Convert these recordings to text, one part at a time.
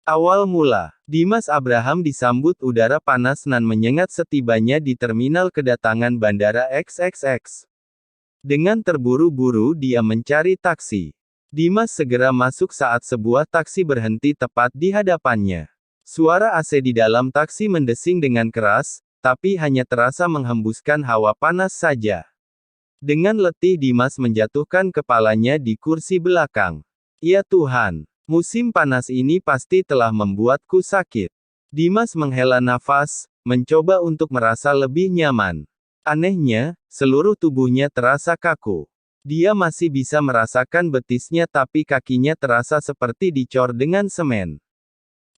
Awal mula, Dimas Abraham disambut udara panas nan menyengat setibanya di terminal kedatangan Bandara XXX. Dengan terburu-buru dia mencari taksi. Dimas segera masuk saat sebuah taksi berhenti tepat di hadapannya. Suara AC di dalam taksi mendesing dengan keras, tapi hanya terasa menghembuskan hawa panas saja. Dengan letih Dimas menjatuhkan kepalanya di kursi belakang. Ya Tuhan! Musim panas ini pasti telah membuatku sakit. Dimas menghela nafas, mencoba untuk merasa lebih nyaman. Anehnya, seluruh tubuhnya terasa kaku. Dia masih bisa merasakan betisnya tapi kakinya terasa seperti dicor dengan semen.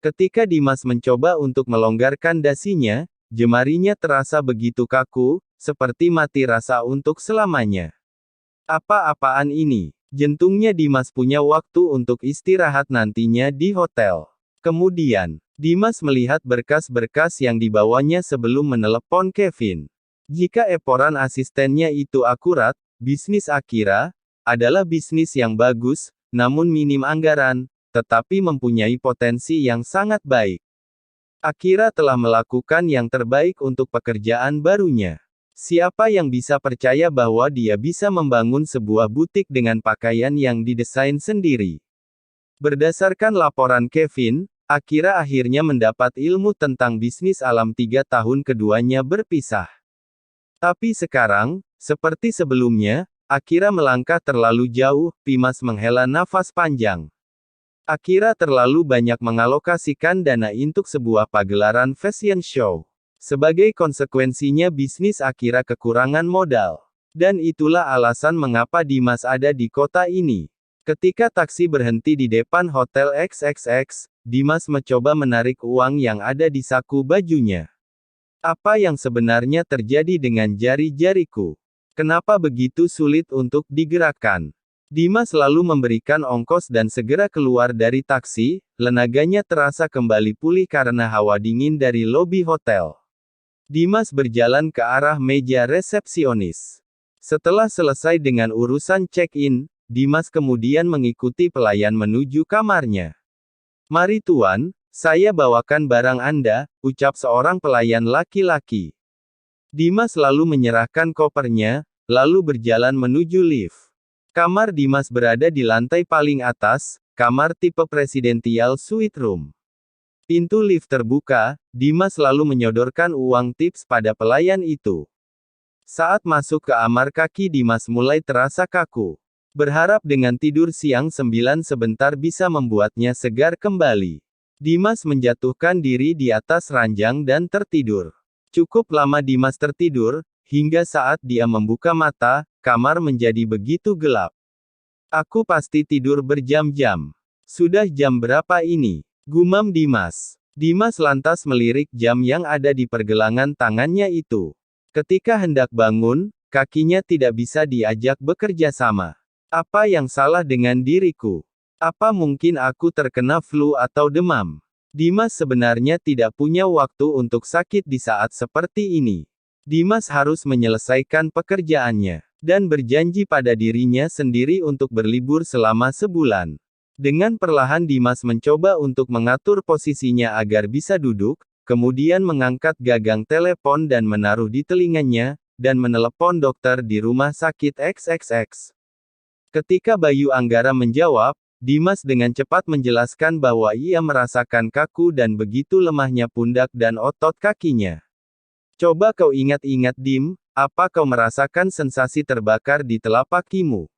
Ketika Dimas mencoba untuk melonggarkan dasinya, jemarinya terasa begitu kaku, seperti mati rasa untuk selamanya. Apa-apaan ini? Jantungnya Dimas punya waktu untuk istirahat nantinya di hotel. Kemudian, Dimas melihat berkas-berkas yang dibawanya sebelum menelepon Kevin. Jika laporan asistennya itu akurat, bisnis Akira adalah bisnis yang bagus, namun minim anggaran, tetapi mempunyai potensi yang sangat baik. Akira telah melakukan yang terbaik untuk pekerjaan barunya. Siapa yang bisa percaya bahwa dia bisa membangun sebuah butik dengan pakaian yang didesain sendiri? Berdasarkan laporan Kevin, Akira akhirnya mendapat ilmu tentang bisnis alam 3 tahun keduanya berpisah. Tapi sekarang, seperti sebelumnya, Akira melangkah terlalu jauh, Dimas menghela nafas panjang. Akira terlalu banyak mengalokasikan dana untuk sebuah pagelaran fashion show. Sebagai konsekuensinya bisnis Akira kekurangan modal. Dan itulah alasan mengapa Dimas ada di kota ini. Ketika taksi berhenti di depan Hotel XXX, Dimas mencoba menarik uang yang ada di saku bajunya. Apa yang sebenarnya terjadi dengan jari-jariku? Kenapa begitu sulit untuk digerakkan? Dimas lalu memberikan ongkos dan segera keluar dari taksi, tenaganya terasa kembali pulih karena hawa dingin dari lobi hotel. Dimas berjalan ke arah meja resepsionis. Setelah selesai dengan urusan check-in, Dimas kemudian mengikuti pelayan menuju kamarnya. "Mari Tuan, saya bawakan barang Anda," ucap seorang pelayan laki-laki. Dimas lalu menyerahkan kopernya, lalu berjalan menuju lift. Kamar Dimas berada di lantai paling atas, kamar tipe presidential suite room. Pintu lift terbuka, Dimas lalu menyodorkan uang tips pada pelayan itu. Saat masuk ke kamar kaki Dimas mulai terasa kaku. Berharap dengan tidur siang 9 sebentar bisa membuatnya segar kembali. Dimas menjatuhkan diri di atas ranjang dan tertidur. Cukup lama Dimas tertidur, hingga saat dia membuka mata, kamar menjadi begitu gelap. "Aku pasti tidur berjam-jam. Sudah jam berapa ini?" gumam Dimas. Dimas lantas melirik jam yang ada di pergelangan tangannya itu. Ketika hendak bangun, kakinya tidak bisa diajak bekerja sama. Apa yang salah dengan diriku? Apa mungkin aku terkena flu atau demam? Dimas sebenarnya tidak punya waktu untuk sakit di saat seperti ini. Dimas harus menyelesaikan pekerjaannya, dan berjanji pada dirinya sendiri untuk berlibur selama sebulan. Dengan perlahan Dimas mencoba untuk mengatur posisinya agar bisa duduk, kemudian mengangkat gagang telepon dan menaruh di telinganya, dan menelepon dokter di rumah sakit XXX. Ketika Bayu Anggara menjawab, Dimas dengan cepat menjelaskan bahwa ia merasakan kaku dan begitu lemahnya pundak dan otot kakinya. "Coba kau ingat-ingat Dim, apa kau merasakan sensasi terbakar di telapak kakimu?"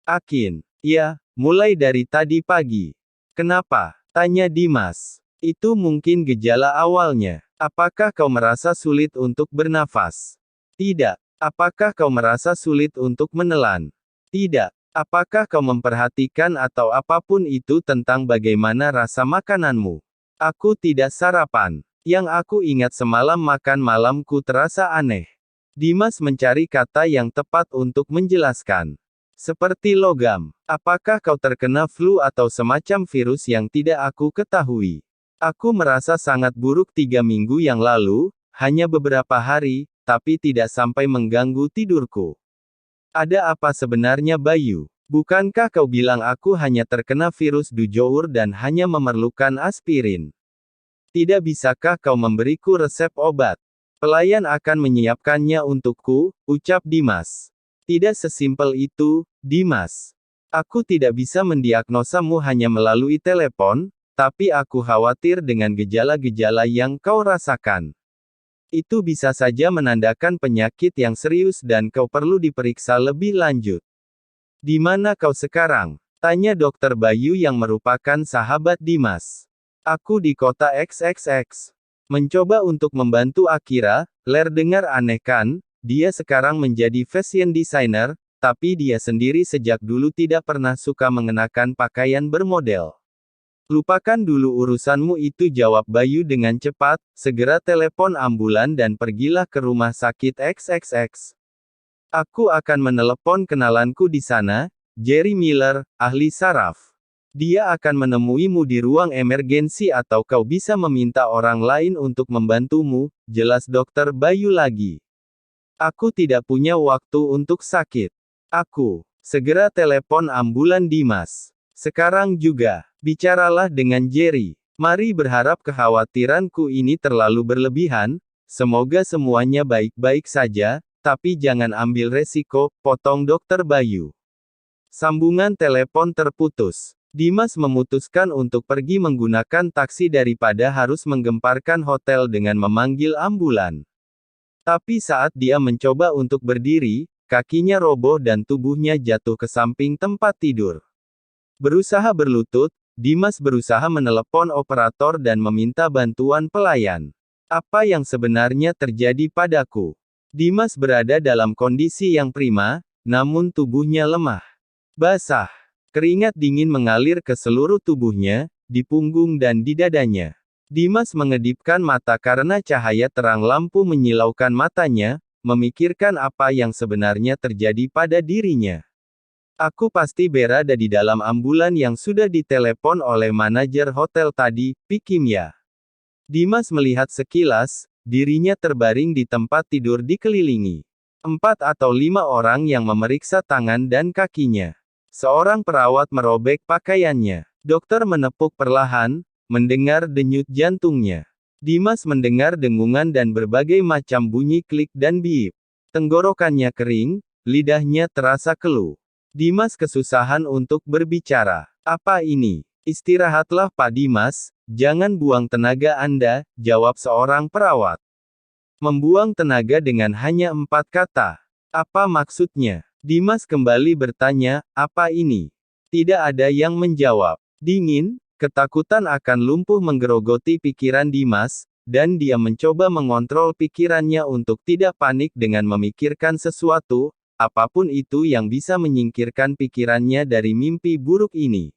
"Akin, ya. Mulai dari tadi pagi." "Kenapa?" tanya Dimas. "Itu mungkin gejala awalnya. Apakah kau merasa sulit untuk bernafas?" "Tidak." "Apakah kau merasa sulit untuk menelan?" "Tidak." "Apakah kau memperhatikan atau apapun itu tentang bagaimana rasa makananmu?" "Aku tidak sarapan. Yang aku ingat semalam makan malamku terasa aneh." Dimas mencari kata yang tepat untuk menjelaskan. "Seperti logam." "Apakah kau terkena flu atau semacam virus yang tidak aku ketahui?" "Aku merasa sangat buruk 3 minggu yang lalu, hanya beberapa hari, tapi tidak sampai mengganggu tidurku." Ada apa sebenarnya Bayu? Bukankah kau bilang aku hanya terkena virus Dujour dan hanya memerlukan aspirin? Tidak bisakah kau memberiku resep obat? Pelayan akan menyiapkannya untukku, ucap Dimas. Tidak sesimpel itu, Dimas. Aku tidak bisa mendiagnosamu hanya melalui telepon, tapi aku khawatir dengan gejala-gejala yang kau rasakan. Itu bisa saja menandakan penyakit yang serius dan kau perlu diperiksa lebih lanjut. Di mana kau sekarang? Tanya Dokter Bayu yang merupakan sahabat Dimas. Aku di kota XXX. Mencoba untuk membantu Akira. Ler, dengar aneh kan? Dia sekarang menjadi fashion designer, tapi dia sendiri sejak dulu tidak pernah suka mengenakan pakaian bermodel. Lupakan dulu urusanmu itu, jawab Bayu dengan cepat. Segera telepon ambulan dan pergilah ke rumah sakit XXX. Aku akan menelepon kenalanku di sana, Jerry Miller, ahli saraf. Dia akan menemuimu di ruang emergensi atau kau bisa meminta orang lain untuk membantumu, jelas Dokter Bayu lagi. Aku tidak punya waktu untuk sakit. Aku segera telepon ambulan Dimas. Sekarang juga, bicaralah dengan Jerry. Mari berharap kekhawatiranku ini terlalu berlebihan, semoga semuanya baik-baik saja, tapi jangan ambil resiko, potong Dokter Bayu. Sambungan telepon terputus. Dimas memutuskan untuk pergi menggunakan taksi daripada harus menggemparkan hotel dengan memanggil ambulan. Tapi saat dia mencoba untuk berdiri, kakinya roboh dan tubuhnya jatuh ke samping tempat tidur. Berusaha berlutut, Dimas berusaha menelepon operator dan meminta bantuan pelayan. Apa yang sebenarnya terjadi padaku? Dimas berada dalam kondisi yang prima, namun tubuhnya lemah. Basah. Keringat dingin mengalir ke seluruh tubuhnya, di punggung dan di dadanya. Dimas mengedipkan mata karena cahaya terang lampu menyilaukan matanya, memikirkan apa yang sebenarnya terjadi pada dirinya. Aku pasti berada di dalam ambulan yang sudah ditelepon oleh manajer hotel tadi, pikirnya. Dimas melihat sekilas, dirinya terbaring di tempat tidur dikelilingi 4 atau 5 orang yang memeriksa tangan dan kakinya. Seorang perawat merobek pakaiannya. Dokter menepuk perlahan, mendengar denyut jantungnya. Dimas mendengar dengungan dan berbagai macam bunyi klik dan biip. Tenggorokannya kering, lidahnya terasa keluh. Dimas kesusahan untuk berbicara. Apa ini? Istirahatlah Pak Dimas, jangan buang tenaga Anda, jawab seorang perawat. Membuang tenaga dengan hanya 4 kata. Apa maksudnya? Dimas kembali bertanya, apa ini? Tidak ada yang menjawab. Dingin, ketakutan akan lumpuh menggerogoti pikiran Dimas, dan dia mencoba mengontrol pikirannya untuk tidak panik dengan memikirkan sesuatu, apapun itu yang bisa menyingkirkan pikirannya dari mimpi buruk ini.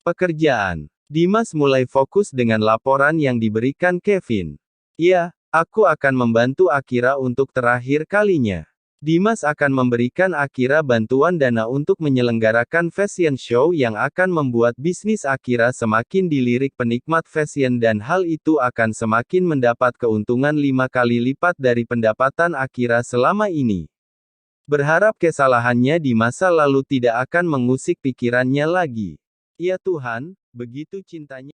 Pekerjaan. Dimas mulai fokus dengan laporan yang diberikan Kevin. Ya, aku akan membantu Akira untuk terakhir kalinya. Dimas akan memberikan Akira bantuan dana untuk menyelenggarakan fashion show yang akan membuat bisnis Akira semakin dilirik penikmat fashion dan hal itu akan semakin mendapat keuntungan 5 kali lipat dari pendapatan Akira selama ini. Berharap kesalahannya di masa lalu tidak akan mengusik pikirannya lagi. Ya Tuhan, begitu cintanya.